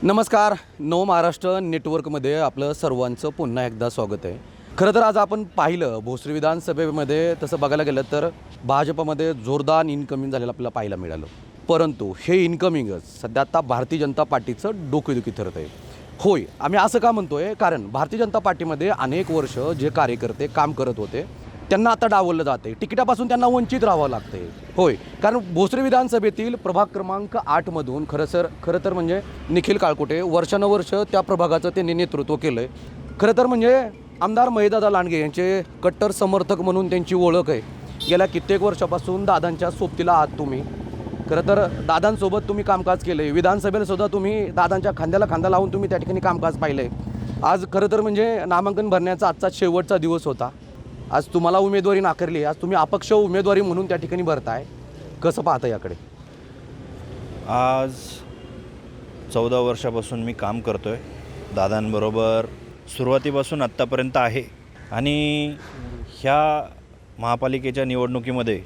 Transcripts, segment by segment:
नमस्कार. नव महाराष्ट्र नेटवर्कमध्ये आपलं सर्वांचं पुन्हा एकदा स्वागत आहे. खरं तर आज आपण पाहिलं भोसरी विधानसभेमध्ये तसं बघायला गेलं तर भाजपमध्ये जोरदार इनकमिंग झालेलं आपल्याला पाहायला मिळालं. परंतु हे इनकमिंगच सध्या आता भारतीय जनता पार्टीचं डोकेदुखी ठरत आहे. होय, आम्ही असं का म्हणतोय, कारण भारतीय जनता पार्टीमध्ये अनेक वर्ष जे कार्यकर्ते काम करत होते त्यांना आता डावललं जाते, तिकिटापासून त्यांना वंचित राहावं लागते. होय, कारण भोसरी विधानसभेतील प्रभाग क्रमांक 8मधून खरं तर म्हणजे निखिल काळकुटे वर्षानुवर्ष त्या प्रभागाचं त्यांनी नेतृत्व केलं आहे. खरं तर म्हणजे आमदार महेशदादा लांडगे यांचे कट्टर समर्थक म्हणून त्यांची ओळख आहे. गेल्या कित्येक वर्षापासून दादांच्या सोबतीला आहात तुम्ही. खरं तर दादांसोबत तुम्ही कामकाज केलं आहे. विधानसभेला सुद्धा तुम्ही दादांच्या खांद्याला खांदा लावून तुम्ही त्या ठिकाणी कामकाज पाहिलं आहे. आज खरं तर म्हणजे नामांकन भरण्याचा आजचा शेवटचा दिवस होता. आज तुम्हाला उमेदवारी नाकारली, आज तुम्ही अपक्ष उमेदवारी म्हणून त्या ठिकाणी भरताय. कसं पाहता याकडे? आज 14 वर्षापासून मी काम करतो आहे दादांबरोबर, सुरुवातीपासून आत्तापर्यंत आहे. आणि ह्या महापालिकेच्या निवडणुकीमध्ये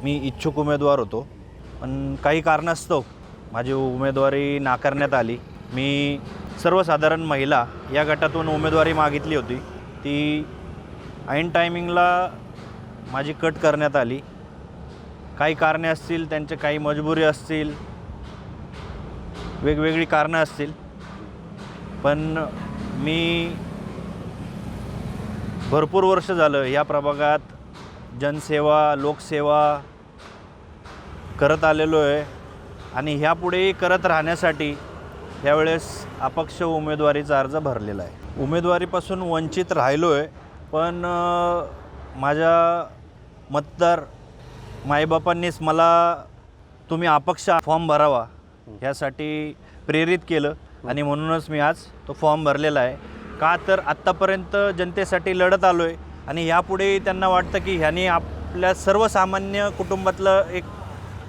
मी इच्छुक उमेदवार होतो, पण काही कारणास्तव माझी उमेदवारी नाकारण्यात आली. मी सर्वसाधारण महिला या गटातून उमेदवारी मागितली होती, ती ऐन टायमिंगला माझी कट करण्यात आली. काही कारणे असतील, त्यांचे काही मजबुरी असतील, वेगवेगळी कारणं असतील, पण मी भरपूर वर्ष झालं या प्रभागात जनसेवा लोकसेवा करत आलेलो आहे आणि ह्यापुढेही करत राहण्यासाठी यावेळेस अपक्ष उमेदवारीचा अर्ज भरलेला आहे. उमेदवारीपासून वंचित राहिलो आहे, पण माझ्या मतदार माईबापांनीच मला तुम्ही अपक्ष फॉर्म भरावा ह्यासाठी प्रेरित केलं आणि म्हणूनच मी आज तो फॉर्म भरलेला आहे. का तर आत्तापर्यंत जनतेसाठी लढत आलो आहे आणि यापुढे त्यांना वाटतं की ह्याने आपल्या सर्वसामान्य कुटुंबातलं एक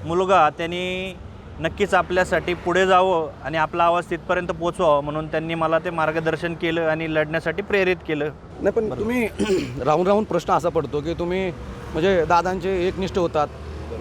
मुलगा त्यांनी नक्कीच आपल्यासाठी पुढे जावं आणि आपला आवाज तिथपर्यंत पोचवावं, म्हणून त्यांनी मला ते मार्गदर्शन केलं आणि लढण्यासाठी प्रेरित केलं. नाही, पण तुम्ही राहून प्रश्न असा पडतो की तुम्ही म्हणजे दादांचे एकनिष्ठ होतात.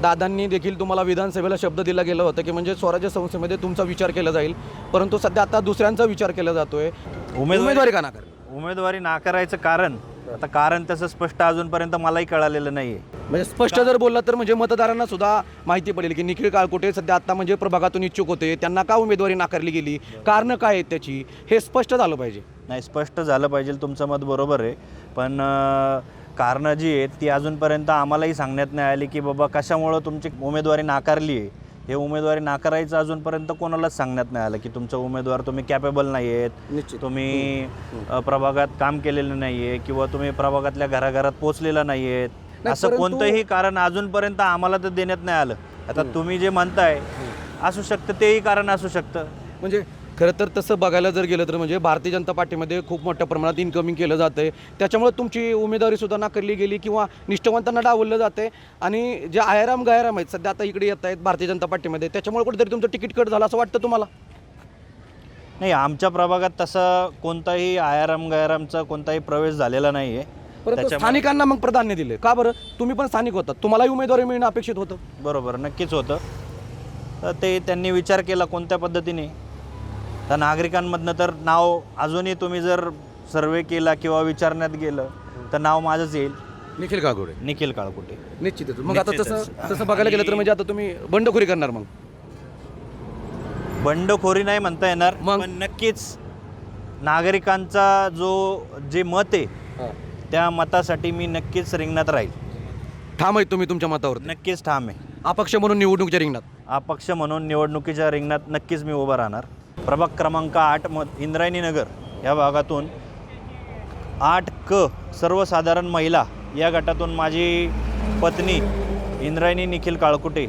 दादांनी देखील तुम्हाला विधानसभेला शब्द दिला गेला होता की म्हणजे स्वराज्य संस्थेमध्ये तुमचा विचार केला जाईल, परंतु सध्या आता दुसऱ्यांचा विचार केला जातोय. उमेदवारी का नाकार? उमेदवारी नाकारायचं कारण, आता कारण तसं स्पष्ट अजूनपर्यंत मलाही कळालेलं नाही आहे. म्हणजे स्पष्ट जर बोलला तर म्हणजे मतदारांना सुद्धा माहिती पडेल की निखिल काळकुटे सध्या आता म्हणजे प्रभागातून इच्छुक होते, त्यांना का उमेदवारी नाकारली गेली, कारणं काय आहेत त्याची, हे स्पष्ट झालं पाहिजे. नाही, स्पष्ट झालं पाहिजे, तुमचं मत बरोबर आहे, पण कारणं जी आहेत ती अजूनपर्यंत आम्हालाही सांगण्यात नाही आली की बाबा कशामुळं तुमची उमेदवारी नाकारली आहे. हे उमेदवारी नाकारायचं अजूनपर्यंत कोणालाच सांगण्यात नाही आलं की तुमचा उमेदवार तुम्ही कॅपेबल नाही आहेत, तुम्ही प्रभागात काम केलेलं नाही आहे किंवा तुम्ही प्रभागातल्या घराघरात पोचलेला नाही आहेत, असं कोणतंही कारण अजूनपर्यंत आम्हाला तर देण्यात नाही आलं. आता तुम्ही जे म्हणताय असू शकतं, तेही कारण असू शकतं. म्हणजे खरं तर तसं बघायला जर गेलं तर म्हणजे भारतीय जनता पार्टीमध्ये खूप मोठ्या प्रमाणात इनकमिंग केलं जातं आहे, त्याच्यामुळे तुमची उमेदवारीसुद्धा नाकारली गेली किंवा निष्ठावंतांना डावललं जातं आहे. आणि जे आयाराम गायराम आहेत सध्या आता इकडे येत आहेत भारतीय जनता पार्टीमध्ये, त्याच्यामुळे कुठेतरी तुमचं तिकीट कट झालं असं वाटतं तुम्हाला? नाही, आमच्या प्रभागात तसा कोणताही आयाराम गायरामचा कोणताही प्रवेश झालेला नाही आहे. परंतु स्थानिकांना मग प्राधान्य दिले का बरं? तुम्ही पण स्थानिक होतात, तुम्हालाही उमेदवारी मिळणं अपेक्षित होतं. बरोबर, नक्कीच होतं. तर ते त्यांनी विचार केला कोणत्या पद्धतीने. तर नागरिकांमधनं तर नाव अजूनही तुम्ही जर सर्वे केला किंवा विचारण्यात गेलं तर नाव माझंच येईल, निखिल काळकुटे. निखिल काळकुटे. निश्चितच. मग आता तसं बघायला गेलं तर म्हणजे आता तुम्ही बंडखोरी करणार? मग बंडखोरी नाही म्हणता येणार, पण नक्कीच नागरिकांचा जे मत आहे त्या मतासाठी मी नक्कीच रिंगणात राहील. ठाम आहे तुम्ही तुमच्या मतावर? नक्कीच ठाम आहे. अपक्ष म्हणून निवडणुकीच्या रिंगणात? अपक्ष म्हणून निवडणुकीच्या रिंगणात नक्कीच मी उभा राहणार. प्रभाग क्रमांक 8 इंद्रायणी नगर या भागातून 8क सर्वसाधारण महिला या गटातून माझी पत्नी इंद्रायणी निखिल काळकुटे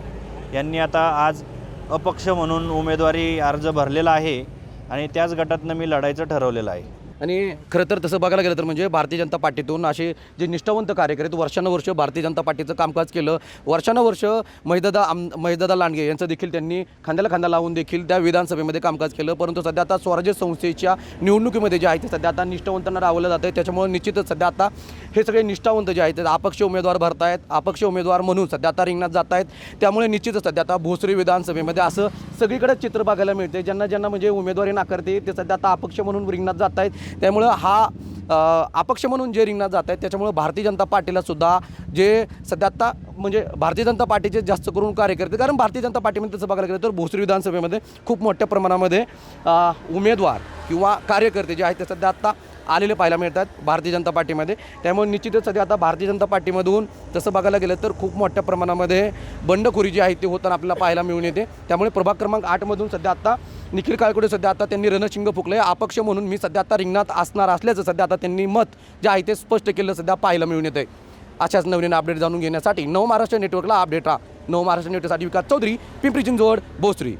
यांनी आता आज अपक्ष म्हणून उमेदवारी अर्ज भरलेला आहे आणि त्याच गटातनं मी लढायचं ठरवलेलं आहे. आणि खरं तर तसं बघायला गेलं तर म्हणजे भारतीय जनता पार्टीतून असे जे निष्ठावंत कार्यकर्ते आहेत वर्षानुवर्ष भारतीय जनता पार्टीचं कामकाज केलं, वर्षानुवर्ष महिदादा लांडगे यांचं देखील त्यांनी खांद्याला खांदा लावून देखील त्या विधानसभेमध्ये कामकाज केलं. परंतु सध्या आता स्वराज्य संस्थेच्या निवडणुकीमध्ये जे आहे ते सध्या आता निष्ठावंतांना डावलं जातं आहे. त्याच्यामुळे निश्चितच सध्या आता हे सगळे निष्ठावंत जे आहेत ते अपक्ष उमेदवार भरत आहेत, अपक्ष उमेदवार म्हणून सध्या आता रिंगणात जात आहेत. त्यामुळे निश्चितच सध्या आता भोसरी विधानसभेमध्ये असं सगळीकडे चित्र बघायला मिळते. ज्यांना म्हणजे उमेदवारी नाकारते ते सध्या आता अपक्ष म्हणून रिंगणात जात आहेत. त्यामुळं हा अपक्ष म्हणून जे रिंगणात जात आहेत त्याच्यामुळं भारतीय जनता पार्टीला सुद्धा जे सध्या आता म्हणजे भारतीय जनता पार्टीचे जास्त करून कार्यकर्ते, कारण भारतीय जनता पार्टीमध्ये तसं बघायला गेलं तर भोसरी विधानसभेमध्ये खूप मोठ्या प्रमाणामध्ये उमेदवार किंवा कार्यकर्ते जे आहेत ते सध्या आता आलेले पाहायला मिळतात भारतीय जनता पार्टीमध्ये. त्यामुळे निश्चितच सध्या आता भारतीय जनता पार्टीमधून तसं बघायला गेलं तर खूप मोठ्या प्रमाणामध्ये बंडखोरी जी आहे ती होताना आपल्याला पाहायला मिळून येते. त्यामुळे प्रभाग क्रमांक 8मधून सध्या आता निखिल काळकुटे सध्या आता त्यांनी रणशिंग फुकले, अपक्ष म्हणून मी सध्या आता रिंगणात असणार असल्याचं सध्या आता त्यांनी मत जे आहे ते स्पष्ट केलं सध्या पाहायला मिळून येतं आहे. अशाच नवीन अपडेट जाणून घेण्यासाठी नव महाराष्ट्र नेटवर्कला अपडेट राहा. नव महाराष्ट्र नेटवर्कसाठी विकास चौधरी, पिंपरी चिंचवड, भोसरी.